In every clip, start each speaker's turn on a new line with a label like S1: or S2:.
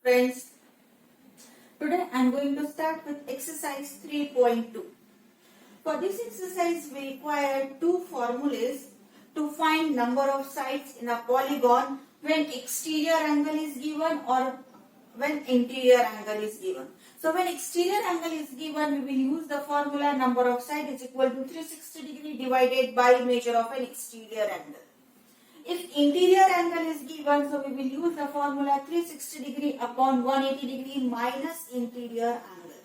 S1: Friends, today I am going to start with exercise 3.2. For this exercise, we require two formulas to find number of sides in a polygon when exterior angle is given or when interior angle is given. So when exterior angle is given, we will use the formula number of sides is equal to 360 degree divided by measure of an exterior angle. If interior angle is given, so we will use the formula 360 degree upon 180 degree minus interior angle.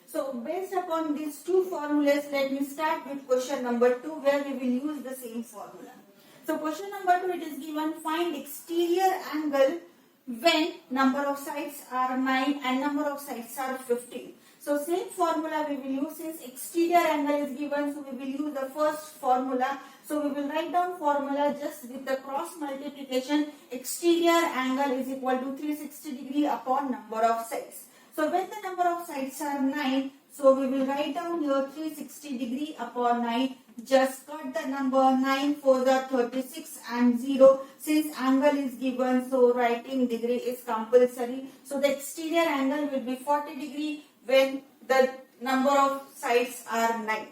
S1: So based upon these two formulas, let me start with question number 2 where we will use the same formula. So question number 2, it is given find exterior angle when number of sides are 9 and number of sides are 15. So same formula we will use since exterior angle is given, so we will use the first formula. So we will write down formula just with the cross multiplication. Exterior angle is equal to 360 degree upon number of sides. So when the number of sides are 9, so we will write down here 360 degree upon 9. Just cut the number 9 for the 36 and 0. Since angle is given, so writing degree is compulsory. So the exterior angle will be 40 degree when the number of sides are 9.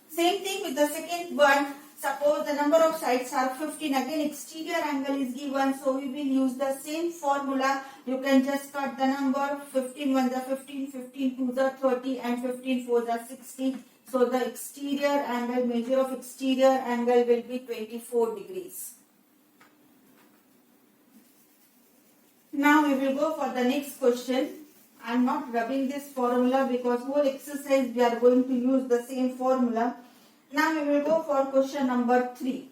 S1: Same thing with the second one. Suppose the number of sides are 15. Again exterior angle is given, so we will use the same formula. You can just cut the number 15 1 the 15, 15 2 the 30 and 15 4 the 60. So the exterior angle, measure of exterior angle will be 24 degrees. Now we will go for the next question. I am not rubbing this formula because whole exercise we are going to use the same formula. Now we will go for question number 3.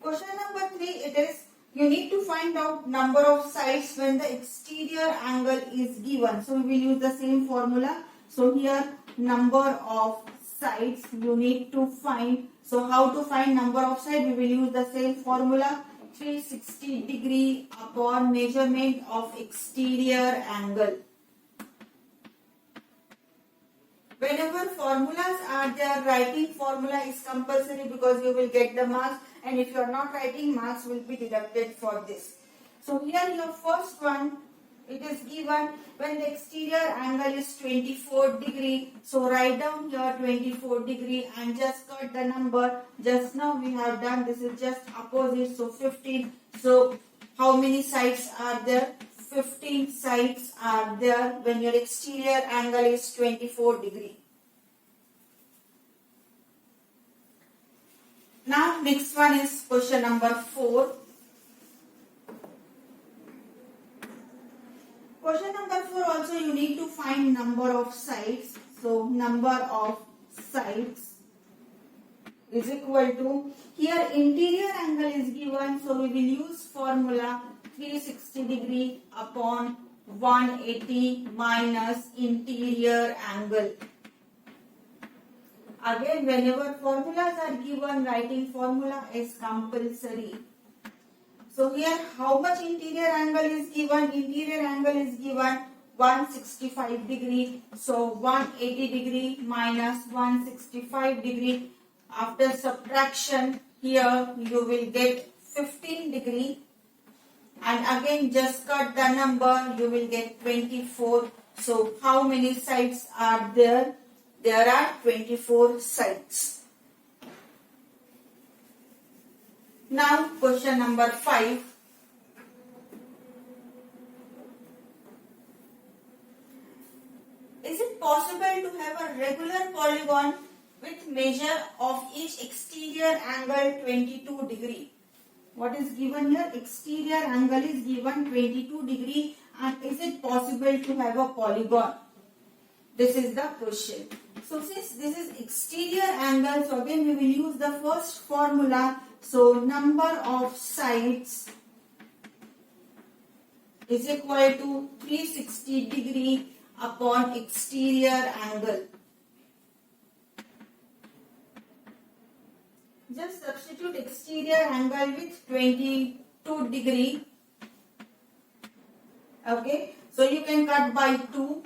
S1: Question number 3, it is you need to find out number of sides when the exterior angle is given. So we will use the same formula. So here number of sides you need to find. So how to find number of sides? We will use the same formula. 360 degree upon measurement of exterior angle. Whenever formulas are there, writing formula is compulsory because you will get the marks, and if you are not writing, marks will be deducted for this. So here your first one, it is given when the exterior angle is 24 degree. So write down here 24 degree and just cut the number. Just now we have done, this is just opposite, so 15. So how many sides are there? 15 sides are there when your exterior angle is 24 degree. Now next one is question number 4. Question number 4 also you need to find number of sides. So number of sides is equal to, here interior angle is given, so we will use formula 360 degree upon 180 minus interior angle. Again whenever formulas are given, writing formula is compulsory. So here how much interior angle is given? Interior angle is given 165 degree. So 180 degree minus 165 degree. After subtraction, here you will get 15 degree. And again just cut the number, you will get 24. So how many sides are there? There are 24 sides. Now question number 5. Is it possible to have a regular polygon with measure of each exterior angle 22 degree? What is given here? Exterior angle is given 22 degree, and is it possible to have a polygon? This is the question. So since this is exterior angle, so again we will use the first formula. So number of sides is equal to 360 degree upon exterior angle. Just substitute exterior angle with 22 degree. Okay, so you can cut by 2.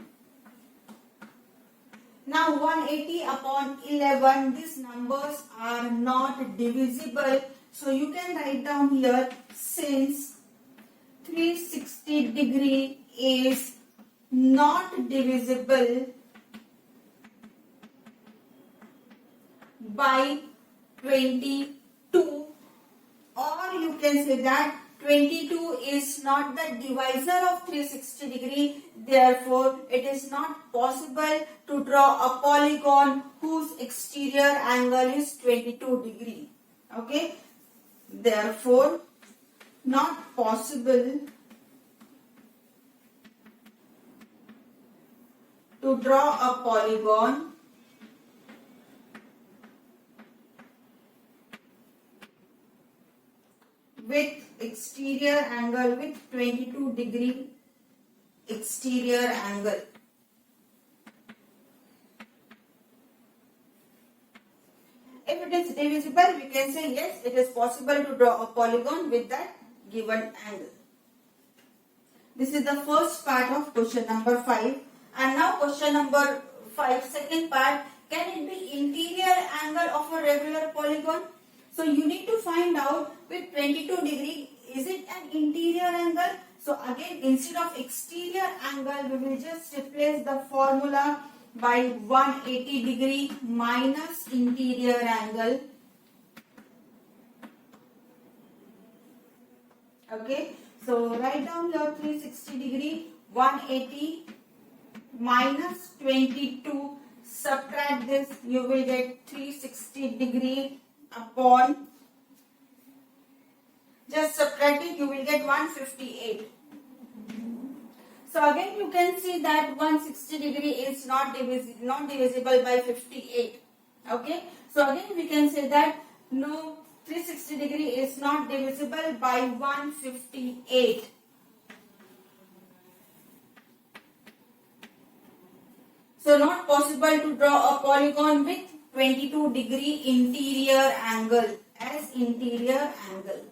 S1: Now 180 upon 11, these numbers are not divisible. So you can write down here, since 360 degree is not divisible by 22, or you can say that 22 is not the divisor of 360 degree, therefore it is not possible to draw a polygon whose exterior angle is 22 degree. Okay, therefore not possible to draw a polygon with exterior angle with 22 degree exterior angle. If it is divisible, we can say yes, it is possible to draw a polygon with that given angle. This is the first part of question number 5. And now question number 5, second part. Can it be interior angle of a regular polygon? So you need to find out with 22 degree, is it an interior angle? So again, instead of exterior angle, we will just replace the formula by 180 degree minus interior angle. Okay, so write down your 360 degree, 180 minus 22, subtract this, you will get 360 degree upon, just subtract it, you will get 158. So again you can see that 160 degree is not divisible by 58. Okay, so again we can say that no, 360 degree is not divisible by 158. So not possible to draw a polygon with 22 degree interior angle as interior angle.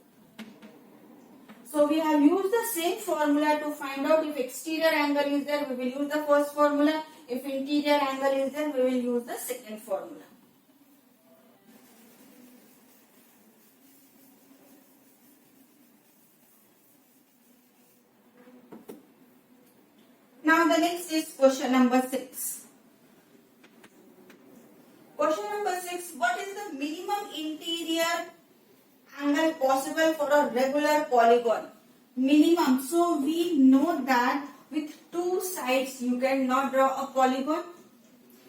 S1: So we have used the same formula to find out if exterior angle is there, we will use the first formula. If interior angle is there, we will use the second formula. Now the next is question number 6. Question number 6. What is the minimum interior angle possible for a regular polygon? Minimum. So we know that with two sides you cannot draw a polygon,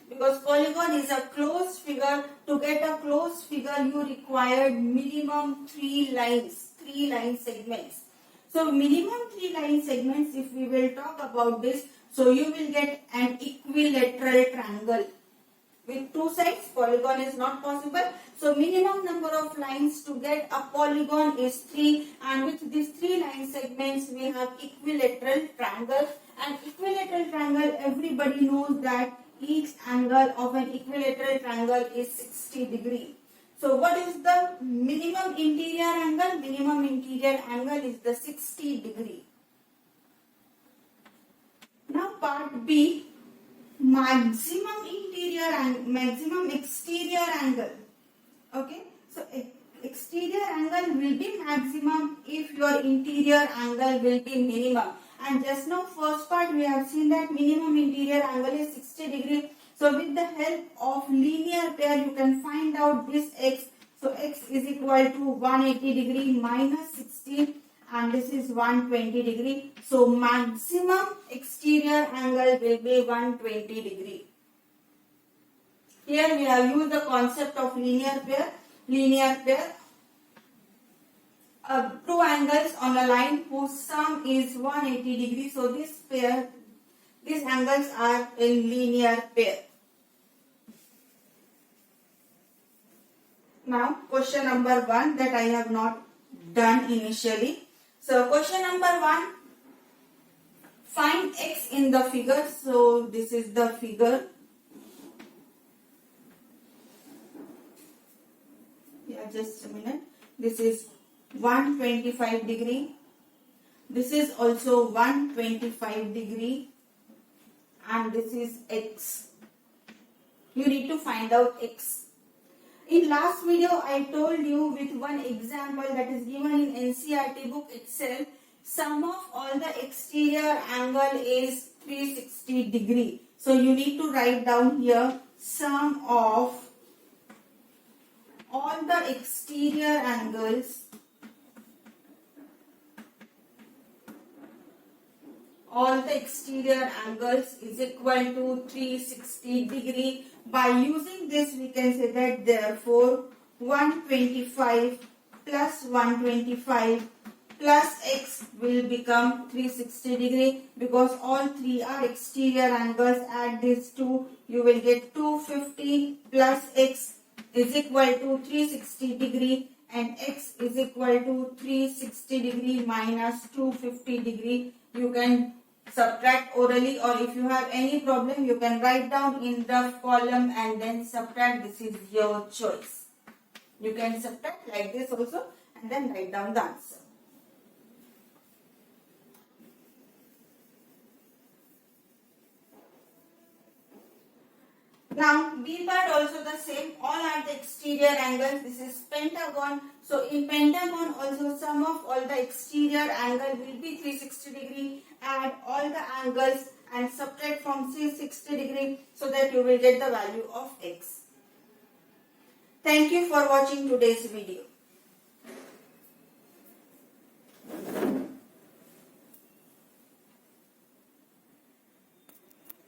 S1: because polygon is a closed figure. To get a closed figure you require minimum 3 lines, 3 line segments. So minimum 3 line segments, if we will talk about this, so you will get an equilateral triangle. With two sides, polygon is not possible. So minimum number of lines to get a polygon is 3, and with these 3 line segments we have equilateral triangle. And equilateral triangle, everybody knows that each angle of an equilateral triangle is 60 degree. So what is the minimum interior angle? Minimum interior angle is the 60 degree. Now part B, maximum interior and maximum exterior angle. Okay, so exterior angle will be maximum if your interior angle will be minimum. And just now first part we have seen that minimum interior angle is 60 degree. So with the help of linear pair you can find out this x. So x is equal to 180 degree minus 60, and this is 120 degree. So maximum exterior angle will be 120 degree. Here we have used the concept of linear pair. Linear pair, two angles on a line whose sum is 180 degree. So this pair, these angles are in linear pair. Now question number 1 that I have not done initially. So question number 1, find x in the figure. So this is the figure. Yeah, just a minute. This is 125 degree. This is also 125 degree. And this is x. You need to find out x. In last video, I told you with one example that is given in NCERT book itself. sum of all the exterior angle is 360 degree. So you need to write down here sum of all the exterior angles is equal to 360 degree. By using this we can say that therefore 125 plus 125 plus x will become 360 degree, because all three are exterior angles. Add these two, you will get 250 plus x is equal to 360 degree, and x is equal to 360 degree minus 250 degree. You can subtract orally, or if you have any problem you can write down in the column and then subtract. This is your choice. You can subtract like this also and then write down the answer. Now B part also the same, all are the exterior angles. This is pentagon. So in pentagon also sum of all the exterior angle will be 360 degree. Add all the angles and subtract from 360 degree so that you will get the value of x. Thank you for watching today's video.